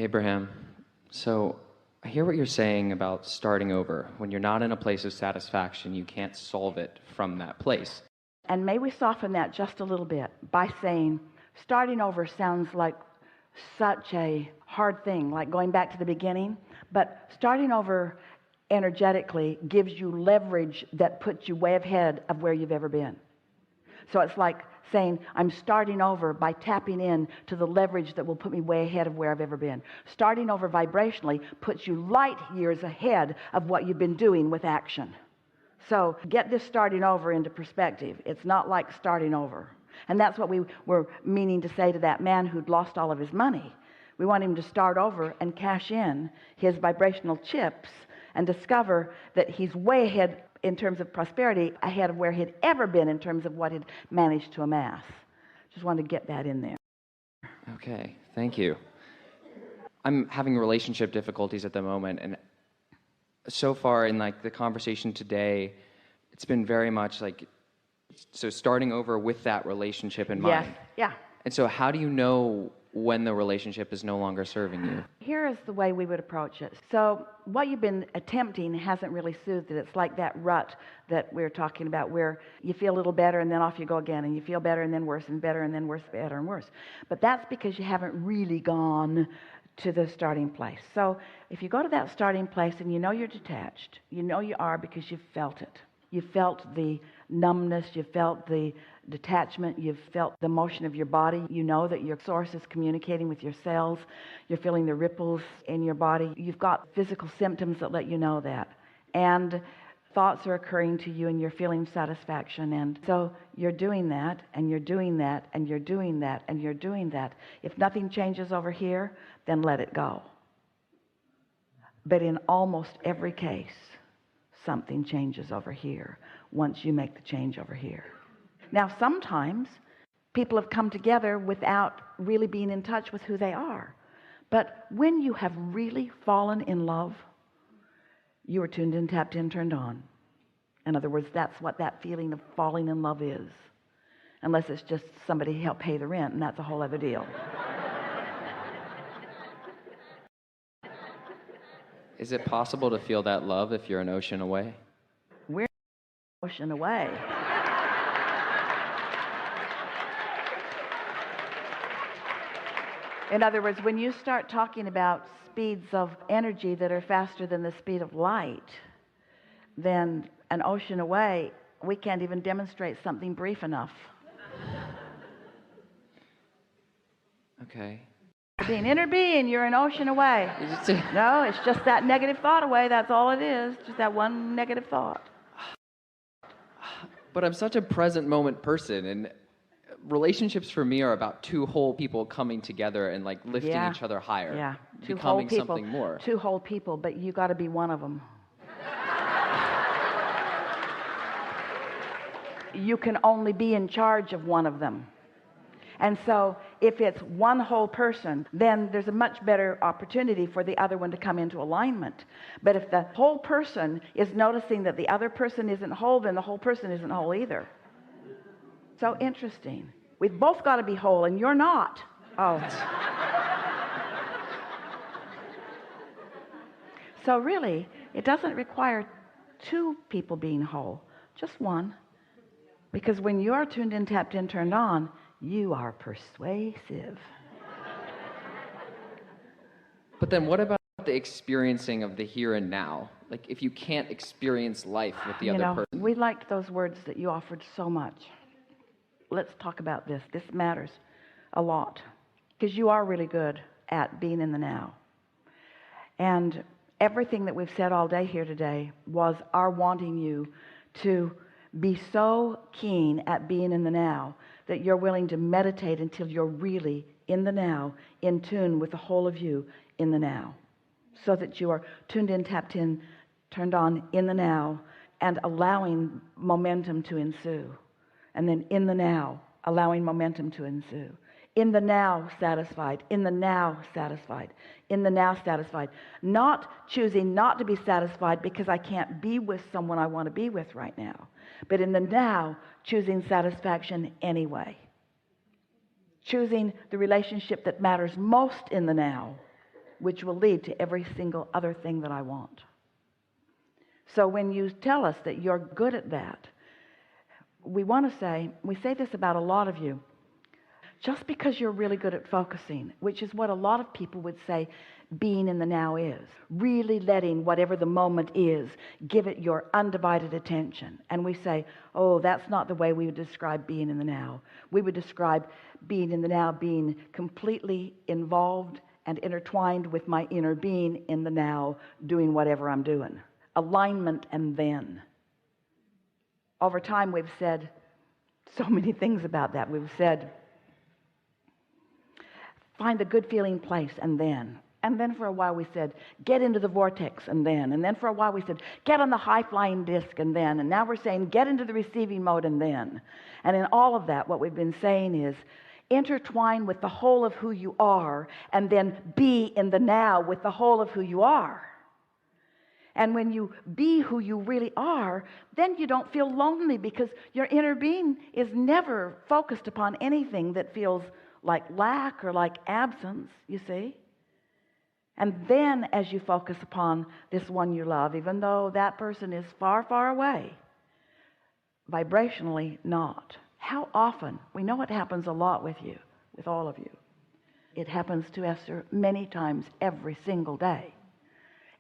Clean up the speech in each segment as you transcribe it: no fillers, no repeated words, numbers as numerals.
Abraham, so I hear what you're saying about starting over. When you're not in a place of satisfaction, you can't solve it from that place. And may we soften that just a little bit by saying starting over sounds like such a hard thing, like going back to the beginning. But starting over energetically gives you leverage that puts you way ahead of where you've ever been. So it's like saying, I'm starting over by tapping in to the leverage that will put me way ahead of where I've ever been. Starting over vibrationally puts you light years ahead of what you've been doing with action. So get this starting over into perspective. It's not like starting over. And that's what we were meaning to say to that man who'd lost all of his money. We want him to start over and cash in his vibrational chips and discover that he's way ahead in terms of prosperity, ahead of where he'd ever been in terms of what he'd managed to amass. Just wanted to get that in there. Okay, thank you. I'm having relationship difficulties at the moment, and so far in like the conversation today, it's been very much like, so starting over with that relationship in mind. Yeah. And so how do you know when the relationship is no longer serving you? Here is the way we would approach it. So what you've been attempting hasn't really soothed it. It's like that rut that we were talking about, where you feel a little better and then off you go again, and you feel better and then worse and better and then worse, better and worse. But that's because you haven't really gone to the starting place. So if you go to that starting place and you know you're detached, you know you are because you've felt it. You felt the numbness, you felt the detachment, you've felt the motion of your body. You know that your source is communicating with your cells. You're feeling the ripples in your body. You've got physical symptoms that let you know that. And thoughts are occurring to you and you're feeling satisfaction. And so you're doing that, and you're doing that, and you're doing that, and you're doing that. If nothing changes over here, then let it go. But in almost every case, something changes over here once you make the change over here. Now, sometimes people have come together without really being in touch with who they are. But when you have really fallen in love, you are tuned in, tapped in, turned on. In other words, that's what that feeling of falling in love is. Unless it's just somebody help pay the rent, and that's a whole other deal. Is it possible to feel that love if you're an ocean away? We're an ocean away. In other words, when you start talking about speeds of energy that are faster than the speed of light, then an ocean away, we can't even demonstrate something brief enough. Okay. Inner being, you're an ocean away. No, it's just that negative thought away. That's all it is. Just that one negative thought. But I'm such a present moment person, and relationships for me are about two whole people coming together and like lifting each other higher. Yeah. Becoming something more. Two whole people, but you got to be one of them. You can only be in charge of one of them. And so if it's one whole person, then there's a much better opportunity for the other one to come into alignment. But if the whole person is noticing that the other person isn't whole, then the whole person isn't whole either. So interesting. We've both got to be whole, and you're not. Oh. So really, it doesn't require two people being whole, just one. Because when you are tuned in, tapped in, turned on, you are persuasive. But then what about the experiencing of the here and now? Like if you can't experience life with the other person. We liked those words that you offered so much. Let's talk about this. This matters a lot because you are really good at being in the now. And everything that we've said all day here today was our wanting you to be so keen at being in the now that you're willing to meditate until you're really in the now, in tune with the whole of you in the now, so that you are tuned in, tapped in, turned on in the now, and allowing momentum to ensue. And then in the now, allowing momentum to ensue. In the now, satisfied. In the now, satisfied. In the now, satisfied. Not choosing not to be satisfied because I can't be with someone I want to be with right now. But in the now, choosing satisfaction anyway. Choosing the relationship that matters most in the now which will lead to every single other thing that I want. So when you tell us that you're good at that, we want to say, we say this about a lot of you, just because you're really good at focusing, which is what a lot of people would say being in the now is, really letting whatever the moment is, give it your undivided attention. And we say, oh, that's not the way we would describe being in the now. We would describe being in the now being completely involved and intertwined with my inner being in the now, doing whatever I'm doing. Alignment and then. Over time, we've said so many things about that. We've said, find a good feeling place and then. And then for a while we said, get into the vortex and then. And then for a while we said, get on the high flying disc and then. And now we're saying, get into the receiving mode and then. And in all of that, what we've been saying is, intertwine with the whole of who you are and then be in the now with the whole of who you are. And when you be who you really are, then you don't feel lonely, because your inner being is never focused upon anything that feels like lack or like absence, you see. And then as you focus upon this one you love, even though that person is far, far away, vibrationally not. How often? We know it happens a lot with you, with all of you. It happens to Esther many times every single day.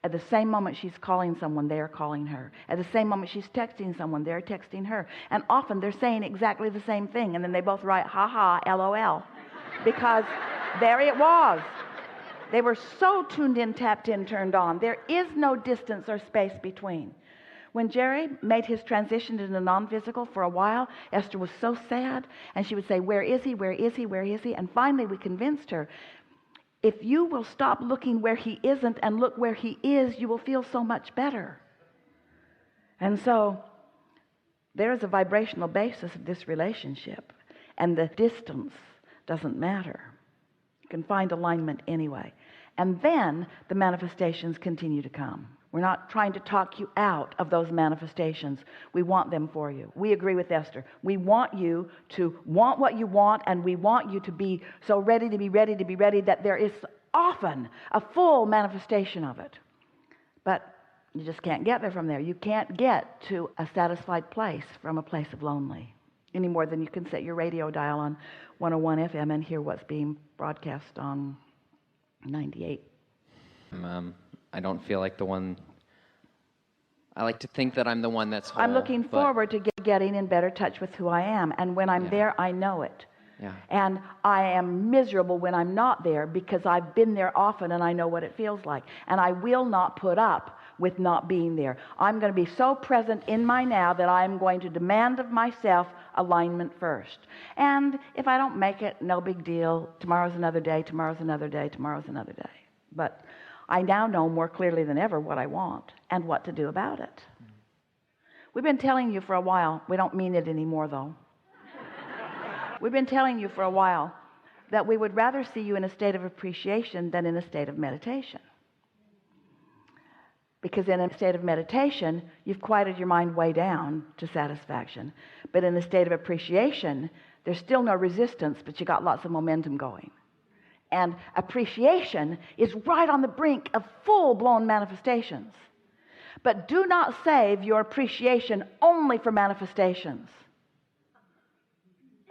At the same moment she's calling someone, they're calling her. At the same moment she's texting someone, they're texting her. And often they're saying exactly the same thing, and then they both write, ha ha, LOL. Because there it was. They were so tuned in, tapped in, turned on. There is no distance or space between. When Jerry made his transition into non-physical, for a while, Esther was so sad, and she would say, where is he, where is he, where is he? And finally we convinced her, if you will stop looking where he isn't and look where he is, you will feel so much better. And so there is a vibrational basis of this relationship, and the distance doesn't matter. You can find alignment anyway. And then the manifestations continue to come. We're not trying to talk you out of those manifestations. We want them for you. We agree with Esther. We want you to want what you want, and we want you to be so ready to be ready to be ready that there is often a full manifestation of it. But you just can't get there from there. You can't get to a satisfied place from a place of lonely any more than you can set your radio dial on 101 FM and hear what's being broadcast on 98. I don't feel like the one. I like to think that I'm the one that's whole. I'm looking forward to getting in better touch with who I am. And when I'm there, I know it. Yeah. And I am miserable when I'm not there, because I've been there often and I know what it feels like. And I will not put up with not being there. I'm going to be so present in my now that I'm going to demand of myself alignment first. And if I don't make it, no big deal. Tomorrow's another day, tomorrow's another day, tomorrow's another day. But I now know more clearly than ever what I want and what to do about it. We've been telling you for a while, we don't mean it anymore though. We've been telling you for a while that we would rather see you in a state of appreciation than in a state of meditation. Because in a state of meditation, you've quieted your mind way down to satisfaction. But in a state of appreciation, there's still no resistance, but you got lots of momentum going. And appreciation is right on the brink of full-blown manifestations. But do not save your appreciation only for manifestations.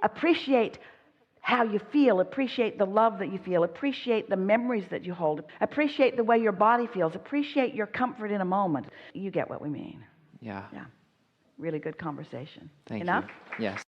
Appreciate how you feel, appreciate the love that you feel, appreciate the memories that you hold, appreciate the way your body feels, appreciate your comfort in a moment. You get what we mean. Yeah. Yeah. Really good conversation. Thank Enough? you. Yes.